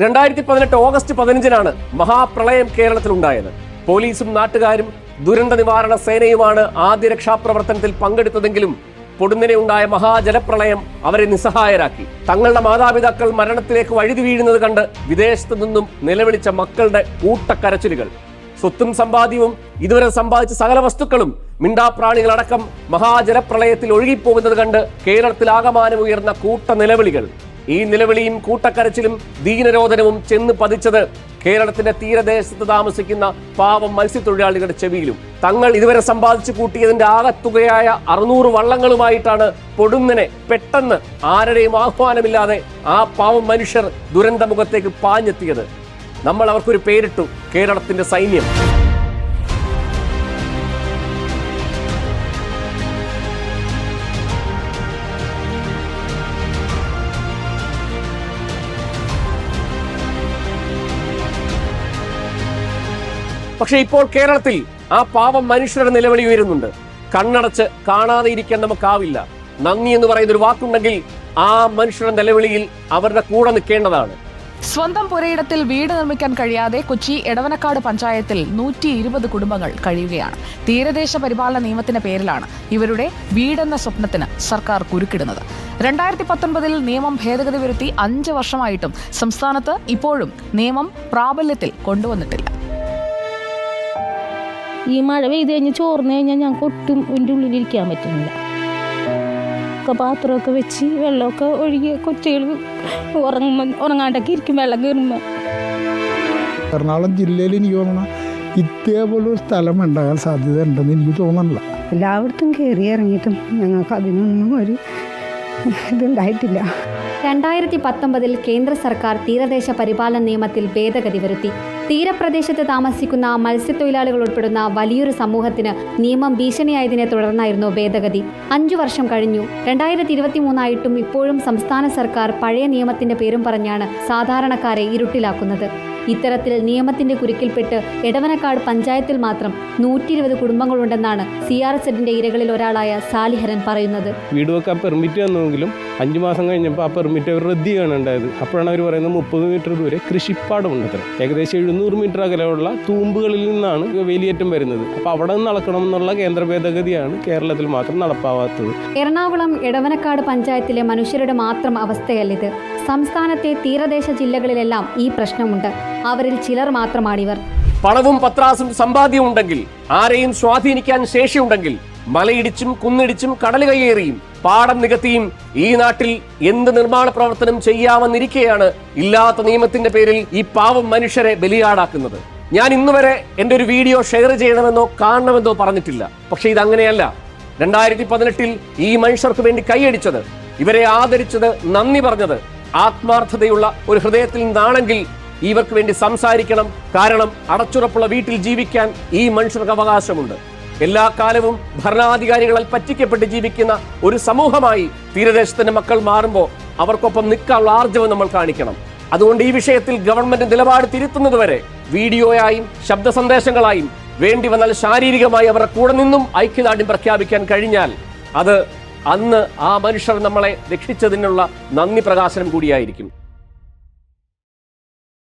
2018 August 15-നാണ് മഹാപ്രളയം കേരളത്തിലുണ്ടായത്. പോലീസും നാട്ടുകാരും ദുരന്ത നിവാരണ സേനയുമാണ് ആദ്യ രക്ഷാപ്രവർത്തനത്തിൽ പങ്കെടുത്തതെങ്കിലും പൊടുന്നനെ ഉണ്ടായ മഹാജലപ്രളയം അവരെ നിസ്സഹായരാക്കി. തങ്ങളുടെ മാതാപിതാക്കൾ മരണത്തിലേക്ക് വഴുതി വീഴുന്നത് കണ്ട് വിദേശത്തു നിന്നും നിലവിളിച്ച മക്കളുടെ കൂട്ടക്കരച്ചിലുകൾ, സ്വത്തും സമ്പാദ്യവും ഇതുവരെ സമ്പാദിച്ച സകല വസ്തുക്കളും മിണ്ടാപ്രാണികളടക്കം മഹാജലപ്രളയത്തിൽ ഒഴുകിപ്പോകുന്നത് കണ്ട് കേരളത്തിലാകമാനം ഉയർന്ന കൂട്ട നിലവിളികൾ. ഈ നിലവിളിയും കൂട്ടക്കരച്ചിലും ദീനരോധനവും ചെന്ന് പതിച്ചത് കേരളത്തിന്റെ തീരദേശത്ത് താമസിക്കുന്ന പാവം മത്സ്യത്തൊഴിലാളികളുടെ ചെവിയിലും. തങ്ങൾ ഇതുവരെ സമ്പാദിച്ചു കൂട്ടിയതിന്റെ ആകത്തുകയായ 600 വള്ളങ്ങളുമായിട്ടാണ് പൊടുന്നനെ പെട്ടെന്ന് ആരുടെയും ആഹ്വാനമില്ലാതെ ആ പാവം മനുഷ്യർ ദുരന്തമുഖത്തേക്ക് പാഞ്ഞെത്തിയത്. നമ്മൾ അവർക്കൊരു പേരിട്ടു, കേരളത്തിന്റെ സൈന്യം. പക്ഷെ ഇപ്പോൾ കേരളത്തിൽ ആ പാവം മനുഷ്യരുടെ നിലവിളി ഉയരുന്നുണ്ട്. കണ്ണടച്ച് കാണാതെ ഇരിക്കാൻ നമുക്കാവില്ല. നന്ദി എന്ന് പറയുന്ന ഒരു വാക്കുണ്ടെങ്കിൽ ആ മനുഷ്യരുടെ നിലവിളിയിൽ അവരുടെ കൂടെ നിൽക്കേണ്ടതാണ്. സ്വന്തം പുരയിടത്തിൽ വീട് നിർമ്മിക്കാൻ കഴിയാതെ കൊച്ചി എടവനക്കാട് പഞ്ചായത്തിൽ 120 കുടുംബങ്ങൾ കഴിയുകയാണ്. തീരദേശ പരിപാലന നിയമത്തിന്റെ പേരിലാണ് ഇവരുടെ വീടെന്ന സ്വപ്നത്തിന് സർക്കാർ കുരുക്കിടുന്നത്. 2019-ൽ നിയമം ഭേദഗതി വരുത്തി 5 വർഷമായിട്ടും സംസ്ഥാനത്ത് ഇപ്പോഴും നിയമം പ്രാബല്യത്തിൽ കൊണ്ടുവന്നിട്ടില്ല. ഈ മഴ പെയ്ത് കഴിഞ്ഞ് ചോർന്നു കഴിഞ്ഞാൽ ഞങ്ങൾക്ക് ഒട്ടും എൻ്റെ ഉള്ളിലിരിക്കാൻ പറ്റുന്നില്ല. പാത്രമൊക്കെ വെച്ച് വെള്ളമൊക്കെ ഒഴുകി കൊച്ചുകൾ ഉറങ്ങാണ്ടൊക്കെ ഇരിക്കും വെള്ളം കയറുമ്പോൾ. എറണാകുളം ജില്ലയിൽ എനിക്ക് തോന്നണം ഇതേപോലൊരു സ്ഥലം ഉണ്ടാകാൻ സാധ്യത ഉണ്ടെന്ന് എനിക്ക് തോന്നുന്നില്ല. എല്ലായിടത്തും കയറി ഇറങ്ങിയിട്ടും ഞങ്ങൾക്ക് അതിനൊന്നും ഒരു ഇതുണ്ടായിട്ടില്ല. 2019-ൽ കേന്ദ്ര സർക്കാർ തീരദേശ പരിപാലന നിയമത്തിൽ ഭേദഗതി വരുത്തി. തീരപ്രദേശത്ത് താമസിക്കുന്ന മത്സ്യത്തൊഴിലാളികൾ ഉൾപ്പെടുന്ന വലിയൊരു സമൂഹത്തിന് നിയമം ഭീഷണിയായതിനെ തുടർന്നായിരുന്നു ഭേദഗതി. 5 വർഷം കഴിഞ്ഞു. 2023 ആയിട്ടും ഇപ്പോഴും സംസ്ഥാന സർക്കാർ പഴയ നിയമത്തിന്റെ പേരും പറഞ്ഞാണ് സാധാരണക്കാരെ ഇരുട്ടിലാക്കുന്നത്. ഇത്തരത്തിൽ നിയമത്തിന്റെ കുരുക്കിൽപ്പെട്ട് എടവനക്കാട് പഞ്ചായത്തിൽ മാത്രം 120 കുടുംബങ്ങളുണ്ടെന്നാണ് CRZ ഇരകളിൽ ഒരാളായ സാലിഹരൻ പറയുന്നത്. വീട് വെക്കാൻ പെർമിറ്റ് തന്നെങ്കിലും 5 മാസം കഴിഞ്ഞപ്പോൾ ആ പെർമിറ്റ് അവർ റദ്ദ് ചെയ്യാണ് ഉണ്ടായത്. അപ്പോഴാണ് അവർ പറയുന്നത് 30 മീറ്റർ ദൂരെ കൃഷിപ്പാടമുണ്ട്. ഏകദേശം 700 മീറ്റർ അകലെയുള്ള തൂമ്പുകളിൽ നിന്നാണ് വേലിയേറ്റം വരുന്നത്. അപ്പോൾ അവിടെ നിന്ന് അളക്കണം എന്നുള്ള കേന്ദ്ര ഭേദഗതിയാണ് കേരളത്തിൽ മാത്രം നടപ്പാവാത്തത്. എറണാകുളം എടവനക്കാട് പഞ്ചായത്തിലെ മനുഷ്യരുടെ മാത്രം അവസ്ഥയല്ലിത്. സംസ്ഥാനത്തെ തീരദേശ ജില്ലകളിലെല്ലാം ഈ പ്രശ്നമുണ്ട്. അവരിൽ ചിലർ മാത്രമാണിവർ. പണവും പത്രാസും സമ്പാദ്യവും ഉണ്ടെങ്കിൽ, ആരെയും സ്വാധീനിക്കാൻ ശേഷിയുണ്ടെങ്കിൽ, മലയിടിച്ചും കുന്നിടിച്ചും കടൽ കയ്യേറിയും പാടം നികത്തിയും ഈ നാട്ടിൽ എന്ത് നിർമ്മാണ പ്രവർത്തനം ചെയ്യാമെന്നിരിക്കെയാണ് ഇല്ലാത്ത നിയമത്തിന്റെ പേരിൽ ഈ പാവം മനുഷ്യരെ ബലിയാടാക്കുന്നത്. ഞാൻ ഇന്നുവരെ എൻ്റെ ഒരു വീഡിയോ ഷെയർ ചെയ്യണമെന്നോ കാണണമെന്നോ പറഞ്ഞിട്ടില്ല. പക്ഷെ ഇതങ്ങനെയല്ല. 2018-ൽ ഈ മനുഷ്യർക്ക് വേണ്ടി കൈയടിച്ചത്, ഇവരെ ആദരിച്ചത്, നന്ദി പറഞ്ഞത് ആത്മാർത്ഥതയുള്ള ഒരു ഹൃദയത്തിൽ നിന്നാണെങ്കിൽ ഇവർക്ക് വേണ്ടി സംസാരിക്കണം. കാരണം അടച്ചുറപ്പുള്ള വീട്ടിൽ ജീവിക്കാൻ ഈ മനുഷ്യർക്ക് അവകാശമുണ്ട്. എല്ലാ കാലവും ഭരണാധികാരികളാൽ പറ്റിക്കപ്പെട്ട് ജീവിക്കുന്ന ഒരു സമൂഹമായി തീരദേശത്തിന്റെ മക്കൾ മാറുമ്പോൾ അവർക്കൊപ്പം നിൽക്കാനുള്ള ആർജവം നമ്മൾ കാണിക്കണം. അതുകൊണ്ട് ഈ വിഷയത്തിൽ ഗവൺമെന്റ് നിലപാട് തിരുത്തുന്നതുവരെ വീഡിയോയായും ശബ്ദ സന്ദേശങ്ങളായും വേണ്ടി വന്നാൽ ശാരീരികമായി അവരുടെ കൂടെ നിന്നും ഐക്യദാർഢ്യം പ്രഖ്യാപിക്കാൻ കഴിഞ്ഞാൽ അത് അന്ന് ആ മനുഷ്യർ നമ്മളെ രക്ഷിച്ചതിനുള്ള നന്ദി പ്രകാശനം കൂടിയായിരിക്കും.